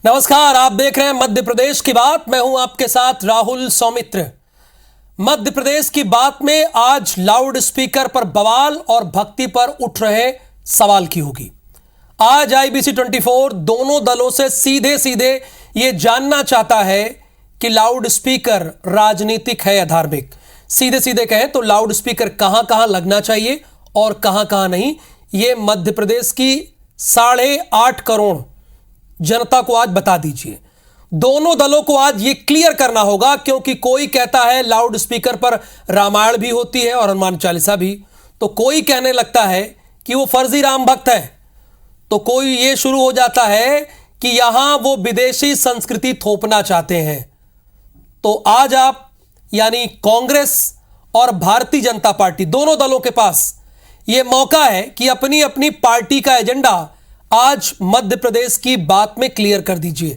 नमस्कार, आप देख रहे हैं मध्य प्रदेश की बात। मैं हूं आपके साथ राहुल सौमित्र। मध्य प्रदेश की बात में आज लाउड स्पीकर पर बवाल और भक्ति पर उठ रहे सवाल की होगी। आज आईबीसी 24 दोनों दलों से सीधे सीधे यह जानना चाहता है कि लाउड स्पीकर राजनीतिक है या धार्मिक। सीधे सीधे कहें तो लाउड स्पीकर कहां कहां लगना चाहिए और कहां कहां नहीं, यह मध्य प्रदेश की 8.5 करोड़ जनता को आज बता दीजिए। दोनों दलों को आज ये क्लियर करना होगा, क्योंकि कोई कहता है लाउड स्पीकर पर रामायण भी होती है और हनुमान चालीसा भी, तो कोई कहने लगता है कि वो फर्जी राम भक्त है, तो कोई ये शुरू हो जाता है कि यहां वो विदेशी संस्कृति थोपना चाहते हैं। तो आज आप यानी कांग्रेस और भारतीय जनता पार्टी दोनों दलों के पास यह मौका है कि अपनी अपनी पार्टी का एजेंडा आज मध्य प्रदेश की बात में क्लियर कर दीजिए।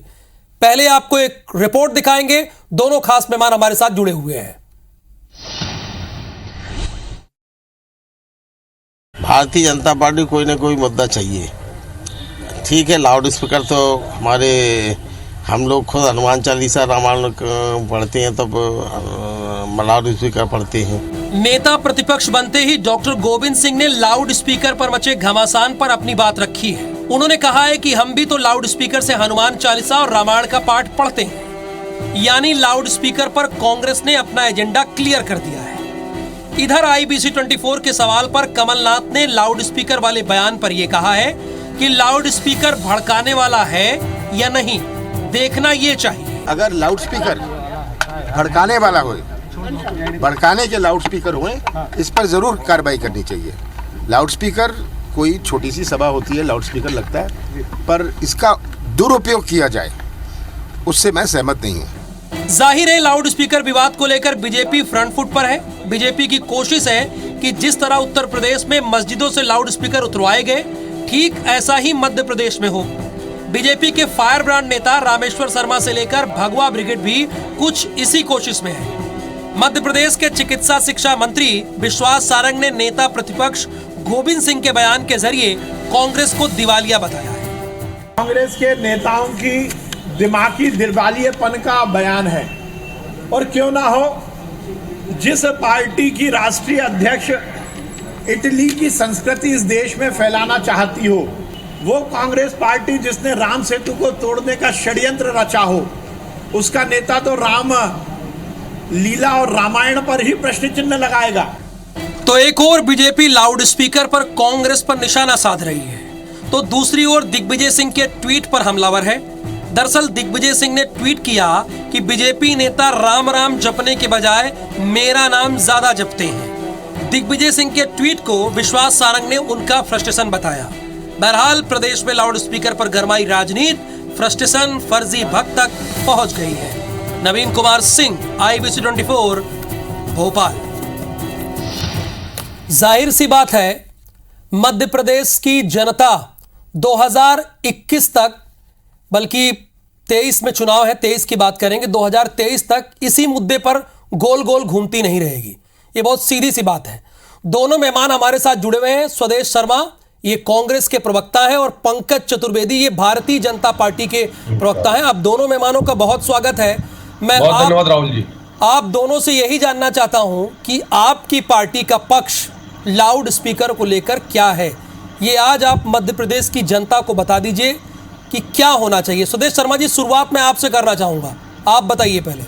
पहले आपको एक रिपोर्ट दिखाएंगे, दोनों खास मेहमान हमारे साथ जुड़े हुए हैं। भारतीय जनता पार्टी कोई ना कोई मुद्दा चाहिए। ठीक है, लाउड स्पीकर तो हम लोग खुद हनुमान चालीसा रामायण पढ़ते हैं, तब लाउड स्पीकर पढ़ते हैं। नेता प्रतिपक्ष बनते ही डॉक्टर गोविंद सिंह ने लाउड स्पीकर पर मचे घमासान पर अपनी बात रखी है। उन्होंने कहा है कि हम भी तो लाउड स्पीकर से हनुमान चालीसा और रामायण का पाठ पढ़ते हैं। यानी लाउड स्पीकर पर कांग्रेस ने अपना एजेंडा क्लियर कर दिया है। इधर आईबीसी 24 के सवाल पर कमलनाथ ने लाउड स्पीकर वाले बयान पर यह कहा है कि लाउड स्पीकर भड़काने वाला है या नहीं, देखना ये चाहिए। अगर लाउड स्पीकर भड़काने वाला हो, भड़काने के लाउड स्पीकर हुए, इस पर जरूर कार्रवाई करनी चाहिए। लाउड स्पीकर कोई छोटी सी सभा होती है, लाउड स्पीकर लगता है, पर इसका दुरुपयोग किया जाए उससे मैं सहमत नहीं हूँ। जाहिर है लाउड स्पीकर विवाद को लेकर बीजेपी फ्रंट फुट पर है। बीजेपी की कोशिश है कि जिस तरह उत्तर प्रदेश में मस्जिदों से लाउड स्पीकर उतरवाए गए, ठीक ऐसा ही मध्य प्रदेश में हो। बीजेपी के फायर ब्रांड नेता रामेश्वर शर्मा से लेकर भगवा ब्रिगेड भी कुछ इसी कोशिश में है। मध्य प्रदेश के चिकित्सा शिक्षा मंत्री विश्वास सारंग ने नेता प्रतिपक्ष गोविंद सिंह के बयान के जरिए कांग्रेस को दिवालिया बताया है। कांग्रेस के नेताओं की दिमागी दिवालियेपन का बयान है। और क्यों ना हो, जिस पार्टी की राष्ट्रीय अध्यक्ष इटली की संस्कृति इस देश में फैलाना चाहती हो, वो कांग्रेस पार्टी जिसने राम सेतु को तोड़ने का षड्यंत्र रचा हो, उसका नेता तो राम लीला और रामायण पर ही प्रश्न चिन्ह लगाएगा। तो एक और बीजेपी लाउड स्पीकर पर कांग्रेस पर निशाना साध रही है, तो दूसरी ओर दिग्विजय सिंह के ट्वीट पर हमलावर है। दरअसल दिग्विजय सिंह ने ट्वीट किया कि बीजेपी नेता राम राम जपने के बजाय मेरा नाम ज्यादा जपते हैं। दिग्विजय सिंह के ट्वीट को विश्वास सारंग ने उनका फ्रस्ट्रेशन बताया। बहरहाल प्रदेश में लाउड स्पीकर पर गरमाई राजनीति, फ्रस्ट्रेशन फर्जी भक्त तक पहुंच गई है। नवीन कुमार सिंह, आईबीसी 24, भोपाल। जाहिर सी बात है, मध्य प्रदेश की जनता 2021 तक, बल्कि 23 में चुनाव है, 23 की बात करेंगे, 2023 तक इसी मुद्दे पर गोल गोल घूमती नहीं रहेगी। ये बहुत सीधी सी बात है। दोनों मेहमान हमारे साथ जुड़े हुए हैं। स्वदेश शर्मा ये कांग्रेस के प्रवक्ता हैं और पंकज चतुर्वेदी ये भारतीय जनता पार्टी के प्रवक्ता हैं। आप दोनों मेहमानों का बहुत स्वागत है। मैं बहुत धन्यवाद राहुल जी। आप दोनों से यही जानना चाहता हूं कि आपकी पार्टी का पक्ष लाउड स्पीकर को लेकर क्या है, ये आज आप मध्य प्रदेश की जनता को बता दीजिए कि क्या होना चाहिए। स्वदेश शर्मा जी, शुरुआत मैं आपसे करना चाहूंगा, आप बताइए पहले।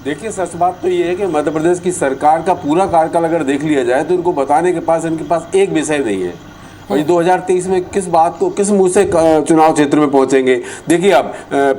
देखिए, सच बात तो ये है कि मध्य प्रदेश की सरकार का पूरा कार्यकाल अगर देख लिया जाए तो इनको बताने के पास इनके पास एक विषय नहीं है। और 2023 में किस बात को किस मुंह से चुनाव क्षेत्र में पहुंचेंगे। देखिए, अब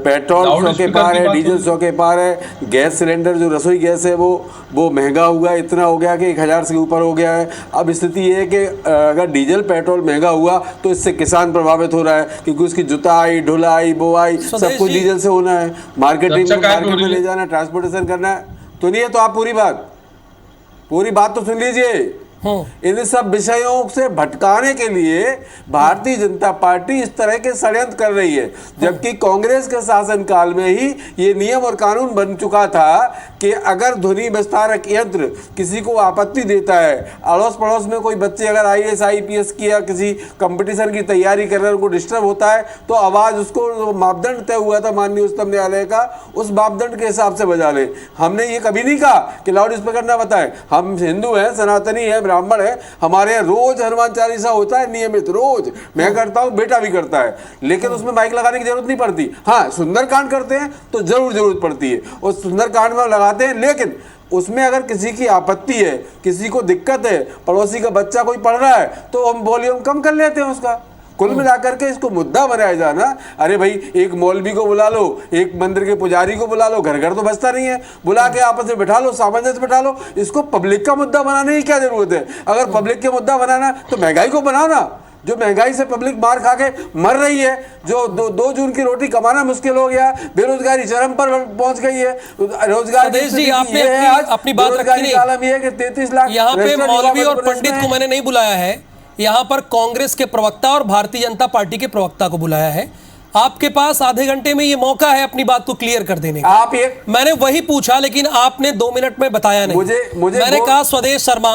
पेट्रोल 100 के पार है, डीजल 100 के पार है, गैस सिलेंडर जो रसोई गैस है वो महंगा हुआ है, इतना हो गया कि 1000 से ऊपर हो गया है। अब स्थिति ये है कि अगर डीजल पेट्रोल महंगा हुआ तो इससे किसान प्रभावित हो रहा है, क्योंकि उसकी जुताई ढुलाई बोआई सब कुछ डीजल से होना है, मार्केटिंग मार्केट में ले जाना, ट्रांसपोर्टेशन करना है। तो नहीं है तो आप पूरी बात तो सुन लीजिए। इन सब विषयों से भटकाने के लिए भारतीय जनता पार्टी इस तरह के षड्यंत्र कर रही है, जबकि कांग्रेस के शासनकाल में ही ये नियम और कानून बन चुका था कि अगर ध्वनि विस्तारक यंत्र किसी को आपत्ति देता है, अड़ोस पड़ोस में कोई बच्चे अगर IAS IPS की या किसी कंपटीशन की तैयारी कर रहे हैं, उनको डिस्टर्ब होता है, तो आवाज़ उसको मापदंड तय हुआ था माननीय उच्चतम न्यायालय का, उस मापदंड के हिसाब से बजा ले। हमने ये कभी नहीं कहा कि लाउड स्पीकर ना बताएं। हम हिंदू हैं, सनातनी हैं, ब्राह्मण हैं, हमारे यहाँ रोज हनुमान चालीसा होता है नियमित, रोज मैं करता हूँ, बेटा भी करता है, लेकिन उसमें माइक लगाने की जरूरत नहीं पड़ती। हाँ, सुंदरकांड करते हैं तो जरूर जरूरत पड़ती है, और सुंदरकांड में लगाते हैं, लेकिन उसमें अगर किसी की आपत्ति है, किसी को दिक्कत है, पड़ोसी का बच्चा कोई पढ़ रहा है, तो हम वॉल्यूम कम कर लेते हैं उसका। कुल मिलाकर के इसको मुद्दा बनाया जाना, अरे भाई एक मौलवी को बुला लो, एक मंदिर के पुजारी को बुला लो, घर घर तो बचता नहीं है, बुला के आपस में बिठा लो, सामंजस्य बिठा लो, इसको पब्लिक का मुद्दा बनाने की क्या जरूरत है? अगर पब्लिक के मुद्दा बनाना तो महंगाई को बनाओ ना, जो महंगाई से पब्लिक मार खा के मर रही है, जो 2 जून की रोटी कमाना मुश्किल हो गया, बेरोजगारी चरम पर पहुंच गई है, रोजगार जी आपने अपनी बात रखी नहीं। 33 लाख यहाँ पे मौलवी और पंडित को मैंने नहीं बुलाया है, यहाँ पर कांग्रेस के प्रवक्ता और भारतीय जनता पार्टी के प्रवक्ता को बुलाया है। आपके पास आधे घंटे में ये मौका है अपनी बात को क्लियर कर देने का। आप ये मैंने वही पूछा, लेकिन आपने 2 मिनट में बताया नहीं। मैंने कहा स्वदेश शर्मा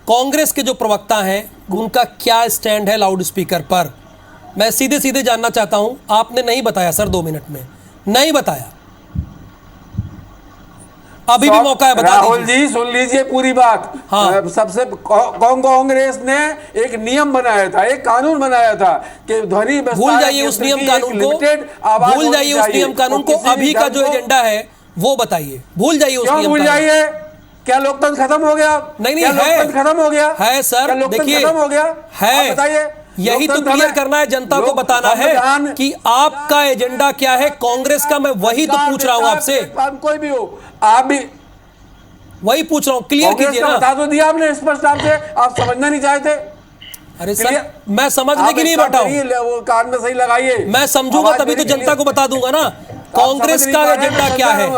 कांग्रेस के जो प्रवक्ता हैं उनका क्या स्टैंड है लाउड स्पीकर पर, मैं सीधे सीधे जानना चाहता हूं। आपने नहीं बताया सर, 2 मिनट में नहीं बताया, अभी भी मौका है, बता राहुल जी सुन लीजिए पूरी बात। हाँ। सबसे कांग्रेस ने एक नियम बनाया था, एक कानून बनाया था कि ध्वनि भूल जाइए उस नियम कानून को, भूल जाइए उस नियम कानून को, अभी का जो एजेंडा है वो बताइए। भूल जाइए उस नियम, भूल जाइए, क्या लोकतंत्र खत्म हो गया? नहीं है, लोकतंत्र खत्म हो गया है सर, देखिए खत्म हो गया है, बताइए। यही तो क्लियर करना है, जनता को बताना है कि आपका एजेंडा क्या है, कांग्रेस का। मैं वही तो पूछ रहा हूं आपसे, कोई भी हो, आप भी वही पूछ रहा हूं, क्लियर कीजिए ना। बता दो दिया आपने स्पष्ट, आपसे आप समझना नहीं चाहते। अरे सर मैं समझने की नहीं बैठा हूं, वो कान में सही लगाइए, मैं समझूंगा तभी तो जनता को बता दूंगा ना कांग्रेस का एजेंडा क्या है।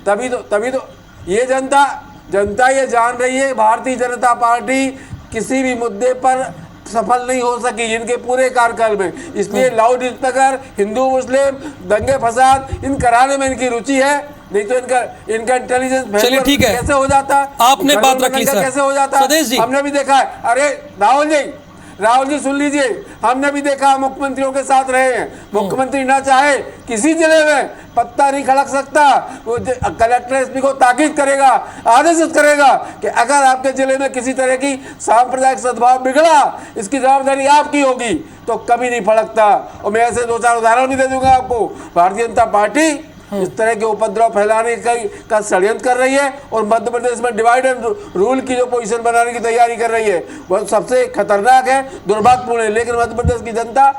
तभी तो ये जनता ये जान रही है, भारतीय जनता पार्टी किसी भी मुद्दे पर सफल नहीं हो सकी इनके पूरे कार्यकाल में, इसलिए लाउड स्पीकर, हिंदू मुस्लिम दंगे फसाद इन कराने में इनकी रुचि है, नहीं तो इनका इंटेलिजेंस चलिए ठीक है, कैसे हो जाता, आपने बात रखी सर, कैसे हो जाता, स्वदेश जी हमने भी देखा है। अरे राहुल जी सुन लीजिए, हमने भी देखा, मुख्यमंत्रियों के साथ रहे हैं, मुख्यमंत्री ना चाहे किसी जिले में पत्ता नहीं खड़क सकता, वो कलेक्टर एसपी को ताकीद करेगा, आदेशित करेगा कि अगर आपके जिले में किसी तरह की सांप्रदायिक सद्भाव बिगड़ा, इसकी जवाबदारी आपकी होगी, तो कभी नहीं फड़कता। और मैं ऐसे 2-4 उदाहरण भी दे दूंगा आपको। भारतीय जनता पार्टी इस तरह के उपद्रव फैलाने का षड्यंत्र कर रही है, और मध्य प्रदेश में डिवाइड एंड रूल की जो पोजीशन बनाने की तैयारी कर रही है, वह सबसे खतरनाक है, दुर्भाग्यपूर्ण है। लेकिन मध्य प्रदेश की जनता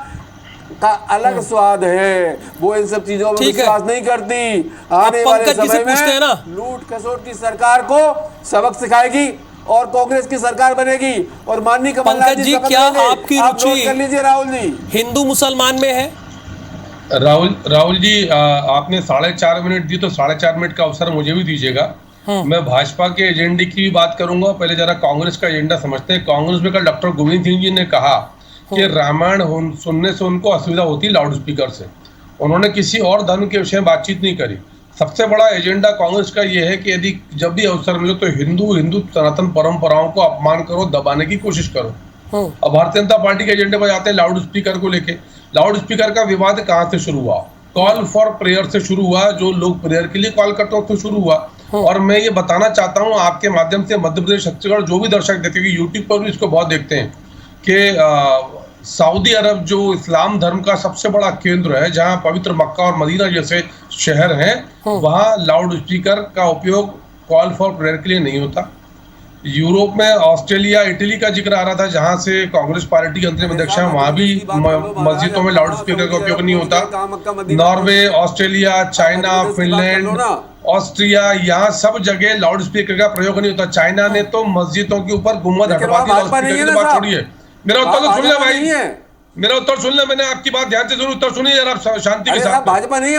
का अलग स्वाद है, वो इन सब चीजों में विश्वास नहीं करती। आने वाले समय में लूट खसोट की सरकार को सबक सिखाएगी और कांग्रेस की सरकार बनेगी, और माननीय कमलनाथ जी क्या आपकी रुचि कर लीजिए राहुल जी हिंदू मुसलमान में है? राहुल जी आपने 4.5 मिनट दी, तो 4.5 मिनट का अवसर मुझे भी दीजिएगा। मैं भाजपा के एजेंडे की भी बात करूंगा, पहले जरा कांग्रेस का एजेंडा समझते हैं। कांग्रेस में कल डॉक्टर गोविंद सिंह जी ने कहा कि रामायण सुनने से उनको असुविधा होती है लाउड स्पीकर से। उन्होंने किसी और धर्म के विषय में बातचीत नहीं करी। सबसे बड़ा एजेंडा कांग्रेस का यह है कि यदि जब भी अवसर मिले तो हिंदू सनातन परंपराओं को अपमान करो, दबाने की कोशिश करो। अब भारतीय जनता पार्टी के एजेंडे पर जाते हैं लाउड स्पीकर को लेके। लाउड स्पीकर का विवाद कहाँ से शुरू हुआ? कॉल फॉर प्रेयर से शुरू हुआ, जो लोग प्रेयर के लिए कॉल करते हैं तो शुरू हुआ। और मैं ये बताना चाहता हूँ आपके माध्यम से, मध्य प्रदेश छत्तीसगढ़ जो भी दर्शक देखते हैं, यूट्यूब पर भी इसको बहुत देखते हैं, कि सऊदी अरब जो इस्लाम धर्म का सबसे बड़ा केंद्र है, जहाँ पवित्र मक्का और मदीना जैसे शहर हैं, वहाँ लाउड स्पीकर का उपयोग कॉल फॉर प्रेयर के लिए नहीं होता। यूरोप में ऑस्ट्रेलिया, इटली का जिक्र आ रहा था, जहां से कांग्रेस पार्टी के अंतरिम अध्यक्ष हैं, वहां भी मस्जिदों में लाउड स्पीकर का उपयोग नहीं होता। Norway, Australia, China, Finland, Austria, यहाँ सब जगह लाउड स्पीकर का प्रयोग नहीं होता। चाइना ने तो मस्जिदों के ऊपर गुम्बद हटवा दी लाउड स्पीकर की बात छोड़िए। मेरा उत्तर तो सुन ले भाई, मेरा उत्तर सुन ले, मैंने आपकी बात ध्यान से जरूर उत्तर सुनिए जरा शांति के साथ। भाजपा नहीं है,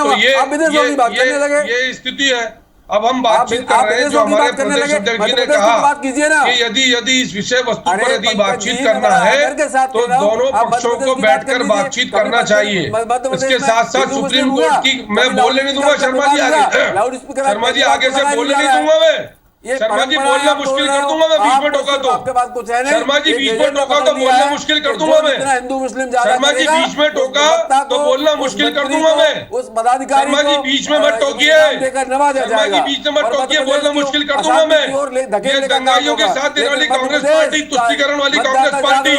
ये स्थिति है। अब हम बातचीत कर रहे हैं, जो हमारे प्रदेश अध्यक्ष जी ने कहा कि यदि इस विषय वस्तु पर यदि बातचीत करना है तो दोनों पक्षों को बैठकर बातचीत करना चाहिए। इसके साथ साथ सुप्रीम कोर्ट की मैं बोलने नहीं दूंगा शर्मा जी आगे, शर्मा जी आगे से बोलने नहीं दूंगा मैं, शर्मा जी बोलना मुश्किल कर दूंगा मैं, बीच में टोका तो आपके पास कुछ है नहीं, शर्मा जी बीच में टोका तो बोलना मुश्किल कर दूंगा मैं, हिंदू मुस्लिम शर्मा जी बीच में टोका तो बोलना मुश्किल कर दूंगा मैं, उस पदाधिकारी शर्मा जी बीच में मत टोकिए, शर्मा जी बीच में मत टोकिए, बोलना मुश्किल कर दूंगा मैं। ये दंगाइयों के साथ देने वाली कांग्रेस पार्टी, तुष्टीकरण वाली कांग्रेस पार्टी,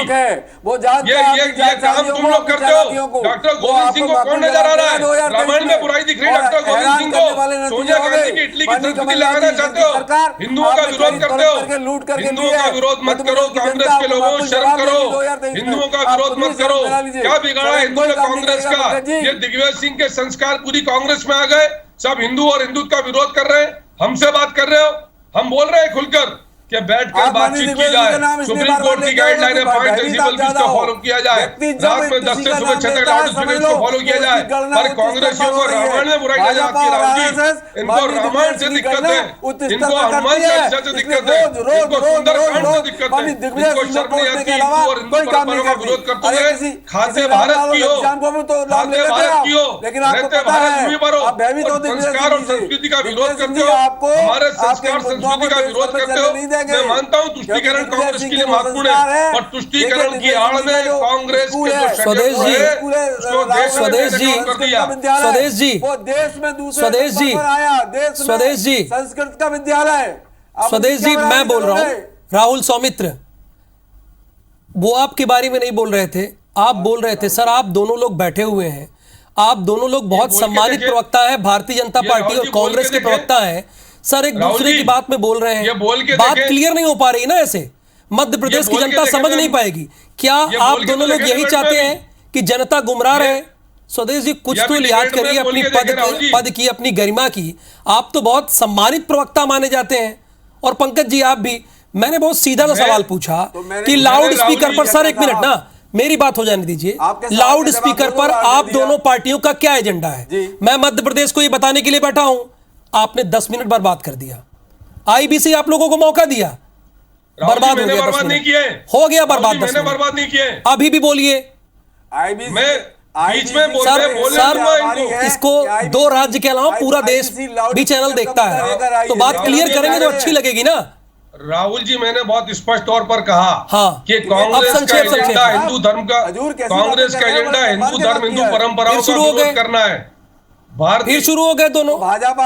ये काम तुम लोग करते हो। डॉक्टर गोविंद सिंह को कौन नजर आ रहा है? रामायण में बुराई दिख रही है डॉक्टर गोविंद सिंह को, सोनिया गांधी की इटली की संस्कृति लगाना चाहते हो, हिंदुओं का विरोध करते हो, हिंदुओं का विरोध मत करो, कांग्रेस के लोगों शर्म करो, हिंदुओं का विरोध मत करो। क्या बिगाड़ा हिंदू ने कांग्रेस का? ये दिग्विजय सिंह के संस्कार पूरी कांग्रेस में आ गए, सब हिंदू और हिंदुत्व का विरोध कर रहे हैं, हमसे बात कर रहे हो, हम बोल रहे हैं खुलकर कि बैठकर बातचीत की जाए, सुप्रीम कोर्ट की गाइडलाइन है 5 डेसिबल की उसको फॉलो किया जाए, रात में 10 से सुबह 6 तक लाउड स्पीकर को फॉलो किया जाए। पर कांग्रेसियों को रामायण में बुराई जाती है राहुल जी, इनको रामायण से दिक्कत है, इनको हनुमान चालीसा से दिक्कत है, इनको सुंदरकांड से दिक्कत है, इनको शर्म नहीं आती हिंदू और हिंदू परंपरा का विरोध करते हुए। खाते भारत की हो, खाते भारत की हो, रहते भारत भूमि पर हो, संस्कार और संस्कृति का विरोध करते हो, हमारे संस्कार संस्कृति का विरोध करते हो। मैं मानता हूं तुष्टीकरण कांग्रेस के लिए महत्वपूर्ण है, और तुष्टीकरण की आड़ में कांग्रेस के जो स्वदेश जी, स्वदेश जी, स्वदेश जी, वो देश में दूसरे स्वदेश जी, स्वदेश जी, संस्कृत का विद्यालय। स्वदेश जी, मैं बोल रहा हूं राहुल सौमित्र, वो आपके बारे में नहीं बोल रहे थे, आप बोल रहे थे सर, आप दोनों लोग बैठे हुए हैं, आप दोनों लोग बहुत सम्मानित प्रवक्ता है, भारतीय जनता पार्टी और कांग्रेस के प्रवक्ता है सर, एक दूसरे की बात में बोल रहे हैं, बात क्लियर नहीं हो पा रही ना, ऐसे मध्य प्रदेश की जनता समझ नहीं पाएगी। क्या आप दोनों लोग यही चाहते हैं कि जनता गुमराह रहे? स्वदेश जी, कुछ तो लिहाज करिए अपनी पद की, अपनी गरिमा की। आप तो बहुत सम्मानित प्रवक्ता माने जाते हैं, और पंकज जी आप भी। मैंने बहुत सीधा सा सवाल पूछा कि लाउड स्पीकर पर, सर एक मिनट ना, मेरी बात हो जाने दीजिए, लाउड स्पीकर पर आप दोनों पार्टियों का क्या एजेंडा है? मैं मध्य प्रदेश को ये बताने के लिए बैठा हूं, आपने 10 मिनट बर्बाद कर दिया, आईबीसी आप लोगों को मौका दिया, बर्बाद हो गया, 10 मिनट हो गया बर्बाद, 10 मिनट बर्बाद नहीं किए, अभी भी बोलिए। बीच में सर, इसको 2 राज्य के अलावा पूरा देश भी चैनल देखता है, तो बात क्लियर करेंगे तो अच्छी लगेगी ना। राहुल जी, मैंने बहुत स्पष्ट तौर पर कहा हाँ, कि कांग्रेस का एजेंडा हिंदू धर्म का, कांग्रेस का एजेंडा हिंदू धर्म, हिंदू परंपराओं का विरोध करना है। फिर शुरू हो गए दोनों,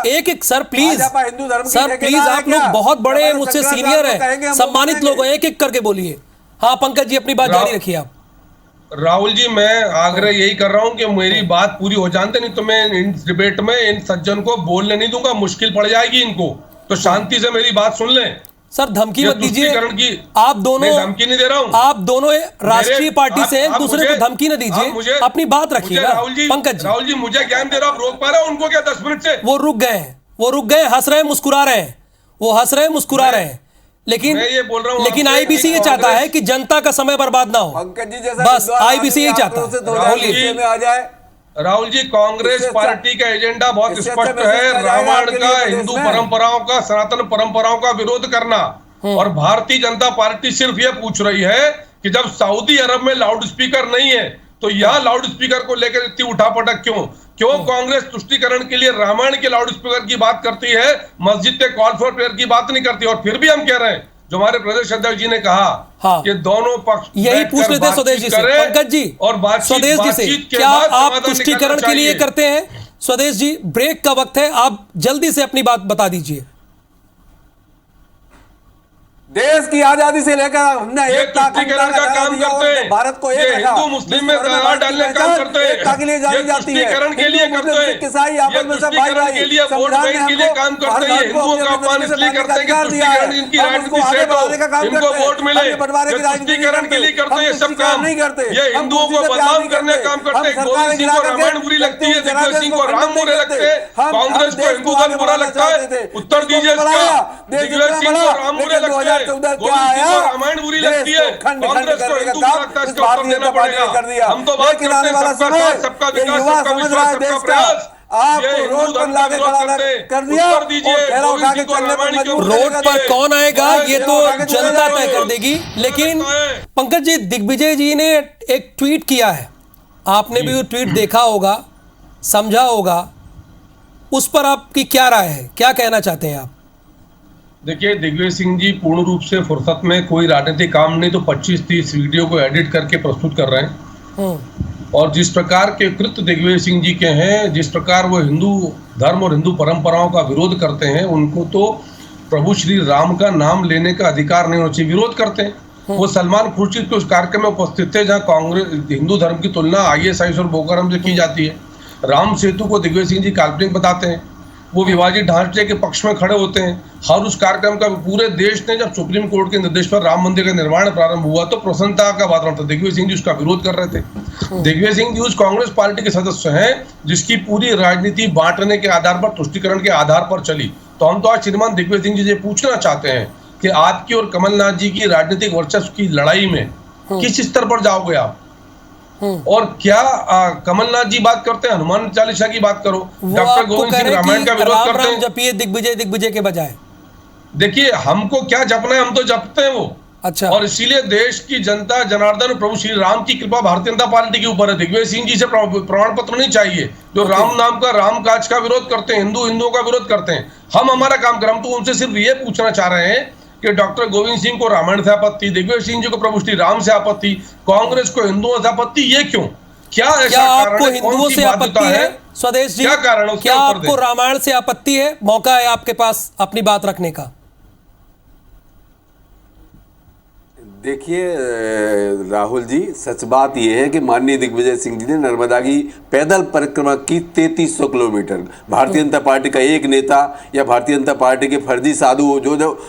एक एक। सर प्लीज, सर प्लीज, आप लोग बहुत बड़े, मुझसे सीनियर हैं, सम्मानित लोग हैं, एक एक करके बोलिए। हाँ पंकज जी, अपनी बात जारी रखिए आप। राहुल जी, मैं आग्रह यही कर रहा हूं कि मेरी बात पूरी हो जाने, नहीं तो मैं इन डिबेट में इन सज्जन को बोलने नहीं दूंगा, मुश्किल पड़ जाएगी इनको, तो शांति से मेरी बात सुन लें। सर धमकी मत दीजिए, आप दोनों, धमकी नहीं दे रहा हूं, आप दोनों राष्ट्रीय पार्टी से एक दूसरे को धमकी न दीजिए, अपनी बात रखिए ना पंकज। राहुल जी, मुझे ज्ञान दे रहा, आप रोक पा रहे हो उनको क्या 10 मिनट से? वो रुक गए, हंस रहे हैं, मुस्कुरा रहे हैं, वो हंस रहे हैं, मुस्कुरा रहे हैं, लेकिन ये बोल रहा हूं, लेकिन आईबीसी ये चाहता है कि जनता का समय बर्बाद ना हो, बस आईबीसी यही चाहता है। बोलिए राहुल जी, कांग्रेस पार्टी का एजेंडा बहुत स्पष्ट है, रामायण का, हिंदू परंपराओं का, सनातन परंपराओं का विरोध करना। और भारतीय जनता पार्टी सिर्फ ये पूछ रही है कि जब सऊदी अरब में लाउड स्पीकर नहीं है तो यह लाउड स्पीकर को लेकर इतनी उठापटक क्यों कांग्रेस तुष्टीकरण के लिए रामायण के लाउड स्पीकर की बात करती है, मस्जिद के कॉल फॉर प्रेयर की बात नहीं करती? और फिर भी हम कह रहे हैं, जो हमारे प्रदेश अध्यक्ष जी ने कहा कि दोनों पक्ष यही पूछ लेते हैं स्वदेश जी से, पंकज जी और स्वदेश जी से, क्या आप तुष्टीकरण के लिए करते हैं? स्वदेश जी, ब्रेक का वक्त है, आप जल्दी से अपनी बात बता दीजिए। देश की आजादी से लेकर हमने एकता का काम करते हैं, भारत को एक हिंदू मुस्लिम में दरार डालने का काम करते हैं, एकता के लिए जानी जाती है, तुष्टीकरण के लिए करते हैं, ईसाई आपस में सब भाई के लिए वोट बैंक के लिए काम करते हैं, हिंदुओं का अपमान इसलिए करते हैं कि तुष्टीकरण इनकी राजनीति सेट हो, इनको वोट मिले, तुष्टीकरण के लिए करते हैं सब काम, ये हिंदुओं को बदनाम करने का काम करते हैं। गोविंद सिंह को रामायण बुरी लगती है, दिग्विजय सिंह को राम बुरे लगते हैं, कांग्रेस को हिंदू धर्म बुरा लगता है, उत्तर दीजिए इसका। दिग्विजय सिंह को राम बुरे लगते हैं, रामायण बुरी लगती है, कांग्रेस को हिंदू लगता है, इसका उत्तर देना पड़ेगा। हम तो बात करते हैं सबका साथ, सबका विकास, सबका विश्वास, सबका प्रयास, आपको ये रोड हिंदू पर धर्म का लाके विरोध खड़ा करते हैं। कर दिया उत्तर दीजिए, और थैला गोविंद उठा के सिंह को चलने पर रामायण क्यों मजबूर रोड कर पर दिया। कौन आएगा ये तो जनता तय कर देगी। है। लेकिन है। पंकज जी, दिग्विजय जी ने एक ट्वीट किया है, आपने भी वो ट्वीट देखा होगा, समझा होगा, उस पर आपकी क्या राय है, क्या कहना चाहते हैं आप? देखिए, दिग्विजय सिंह जी पूर्ण रूप से फुर्सत में कोई राजनीतिक काम नहीं तो 25-30 वीडियो को एडिट करके प्रस्तुत कर रहे हैं। और जिस प्रकार के कृत्य दिग्विजय सिंह जी के हैं, जिस प्रकार वो हिंदू धर्म और हिंदू परंपराओं का विरोध करते हैं, उनको तो प्रभु श्री राम का नाम लेने का अधिकार नहीं होना चाहिए, विरोध करते हैं। वो सलमान खुर्शीद के उस कार्यक्रम में उपस्थित थे जहां कांग्रेस हिंदू धर्म की तुलना ISIS और बोकाराम से की जाती है। राम सेतु को दिग्विजय सिंह जी काल्पनिक बताते हैं, वो विभाजित ढांचे के पक्ष में खड़े होते हैं। हर उस कार्यक्रम का पूरे देश ने, जब सुप्रीम कोर्ट के निर्देश पर राम मंदिर का निर्माण प्रारंभ हुआ तो प्रसन्नता का वातावरण था। दिग्विजय सिंह जी उसका विरोध कर रहे थे। दिग्विजय सिंह जी उस कांग्रेस पार्टी के सदस्य हैं जिसकी पूरी राजनीति बांटने के आधार पर, तुष्टिकरण के आधार पर चली। तो हम तो आज श्रीमान दिग्विजय सिंह जी से पूछना चाहते हैं कि आपकी और कमलनाथ जी की राजनीतिक वर्चस्व की लड़ाई में किस स्तर पर जाओगे आप? और क्या कमलनाथ जी बात करते हैं हनुमान चालीसा की बात करो, डॉक्टर गोविंद सिंह रामायण का विरोध करते हैं। जपिए दिग्विजय दिग्विजय के बजाय। देखिए, हमको क्या जपना है, हम तो जपते हैं वो। अच्छा। और इसीलिए देश की जनता जनार्दन प्रभु श्री राम की कृपा भारतीय जनता पार्टी के ऊपर है। दिग्विजय सिंह जी से प्रमाण पत्र नहीं चाहिए जो राम नाम का, राम काज का विरोध करते हैं, हिंदुओं का विरोध करते हैं। हम हमारा काम करें। हम तो उनसे सिर्फ ये पूछना चाह रहे हैं कि डॉक्टर गोविंद सिंह को रामायण से आपत्ति, दिग्विजय सिंह जी को प्रभु श्री राम से आपत्ति, कांग्रेस को हिंदुओं से आपत्ति, ये क्यों? क्या ऐसा आपको हिंदुओं से आपत्ति है स्वदेश जी? क्या कारण है? क्या आपको रामायण से आपत्ति है? मौका है आपके पास अपनी बात रखने का। देखिए राहुल जी, सच बात यह है कि माननीय दिग्विजय सिंह जी ने नर्मदा की पैदल परिक्रमा की 3300 किलोमीटर। भारतीय जनता पार्टी का एक नेता या भारतीय जनता पार्टी के फर्जी साधु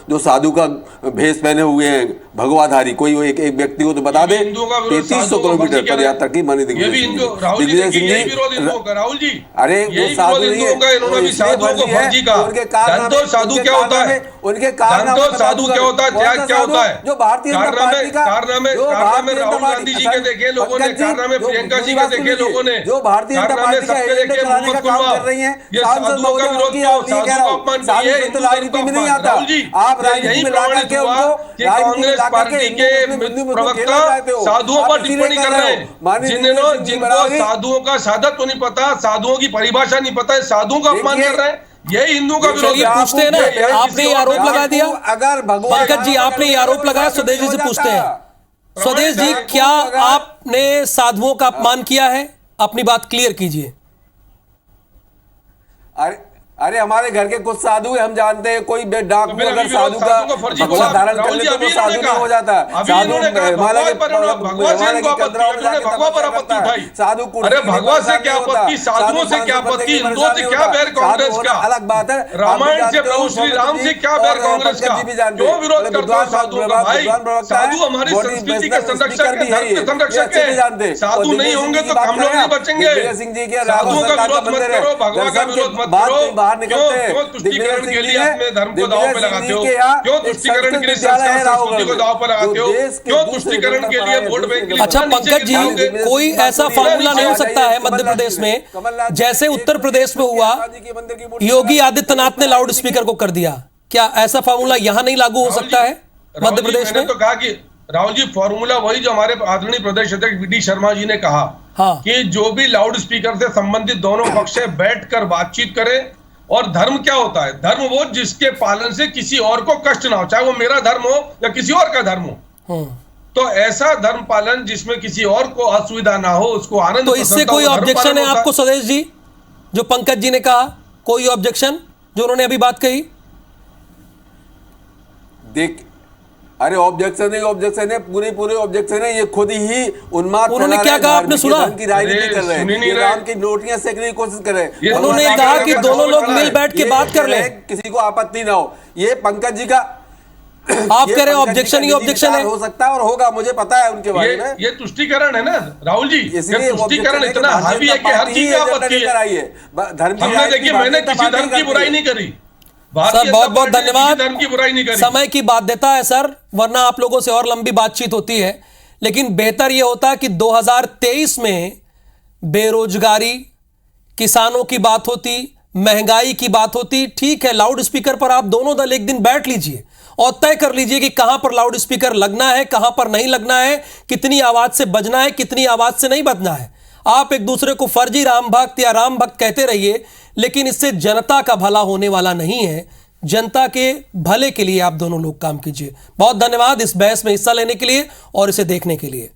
जो साधु का भेष पहने हुए हैं, भगवाधारी, कोई एक व्यक्ति को तो बता दे। 3300 किलोमीटर पद यात्रा की माननीय दिग्विजय सिंह जी। राहुल जी, अरे वो साधु नहीं है, उनके कारनामे, साधु क्या होता है? उनके कारनामे साधु क्या होता है? त्याग क्या होता है? जो भारतीय कारनामे राहुल गांधी जी के देखे लोगों ने, कारनामे प्रियंका जी के देखे लोगों ने, जो भारतीय जनता पार्टी का एजेंडा चलाने का काम कर रही हैं, ये साधुओं का विरोध किया, साधुओं का अपमान किया, हिंदू राजनीति में नहीं आता। आप राजनीति में ला करके उनको कांग्रेस पार्टी के प्रवक्ता साधुओं पर टिप्पणी कर रहे हैं, जिनको साधुओं का साधक तो नहीं पता, साधुओं की परिभाषा नहीं पता है, साधुओं का अपमान कर रहे हैं। यही हिंदू का विरोध है। पूछते हैं ना, आपने ये आरोप लगा दिया। अगर पंकज जी, आपने ये आरोप लगाया, स्वदेश जी से पूछते हैं। स्वदेश जी, क्या आपने साधुओं का अपमान किया है? अपनी बात क्लियर कीजिए। अरे हमारे घर के कुछ साधु है, हम जानते हैं। कोई डाकू अगर साधु का भगवा धारण कर ले तो वो साधु नहीं हो जाता। साधु हिमालय के साधु, अरे भगवा से क्या आपत्ति, साधुओं से क्या आपत्ति, हिंदुओं से क्या बैर कांग्रेस का? अलग बात है। रामायण से प्रभु श्री राम से क्या बैर कांग्रेस का? क्यों विरोध करते हो साधुओं का? भाई, साधु हमारी संस्कृति के संरक्षक है, धर्म के संरक्षक है। साधु नहीं होंगे तो हम लोग नहीं बचेंगे। साधुओं का विरोध मत करो, भगवा का विरोध मत करो। क्यों तुष्टीकरण के लिए अपने धर्म को दांव पे लगाते हो? क्यों तुष्टीकरण के लिए संस्कृति को दांव पे लगाते हो? क्यों तुष्टीकरण के लिए वोट बैंक के लिए? अच्छा पंकज जी, कोई ऐसा फार्मूला नहीं हो सकता है मध्य प्रदेश में जैसे उत्तर प्रदेश में हुआ, योगी आदित्यनाथ ने लाउड स्पीकर को कर दिया? क्या ऐसा फार्मूला यहां नहीं लागू हो सकता है मध्य प्रदेश में? तो कहा कि राहुल जी, फॉर्मूला वही जो हमारे आदरणीय प्रदेश अध्यक्ष VD शर्मा जी ने कहा कि जो भी लाउड स्पीकर से संबंधित दोनों पक्ष से बैठकर बातचीत करें। और धर्म क्या होता है? धर्म वो जिसके पालन से किसी और को कष्ट ना हो, चाहे वो मेरा धर्म हो या किसी और का धर्म हो। तो ऐसा धर्म पालन जिसमें किसी और को असुविधा ना हो, उसको आनंद। तो इससे कोई ऑब्जेक्शन है आपको स्वदेश जी, जो पंकज जी ने कहा? कोई ऑब्जेक्शन जो उन्होंने अभी बात कही? देख, अरे ऑब्जेक्शन है, पूरे ऑब्जेक्शन है। ये खुद ही उन्माद। उन्होंने क्या कहा आपने सुना? की राजनीति कर रहे हैं, राम की नोटियां सेकने की कोशिश कर रहे हैं। उन्होंने कहा कि दोनों लोग मिल बैठ के बात कर ले, किसी को आपत्ति ना हो। ये पंकज जी का आप कह रहे हैं ऑब्जेक्शन ही ऑब्जेक्शन है। हो सकता है और होगा, मुझे पता है उनके बारे में। ये तुष्टीकरण है ना राहुल जी, ये तुष्टीकरण इतना हावी है कि हर चीज में आपत्ति है। हमने देखिए, मैंने किसी धर्म की बुराई नहीं करी सर, बहुत बहुत धन्यवाद। धर्म की बुराई नहीं करी। समय की बाध्यता है सर, वरना आप लोगों से और लंबी बातचीत होती है। लेकिन बेहतर यह होता कि 2023 में बेरोजगारी, किसानों की बात होती, महंगाई की बात होती, ठीक है, लाउड स्पीकर पर आप दोनों दल एक दिन बैठ लीजिए और तय कर लीजिए कि कहां पर लाउड स्पीकर लगना है, कहां पर नहीं लगना है, कितनी आवाज से बजना है, कितनी आवाज से नहीं बजना है। आप एक दूसरे को फर्जी राम भक्त या राम भक्त कहते रहिए, लेकिन इससे जनता का भला होने वाला नहीं है। जनता के भले के लिए आप दोनों लोग काम कीजिए। बहुत धन्यवाद इस बहस में हिस्सा लेने के लिए और इसे देखने के लिए।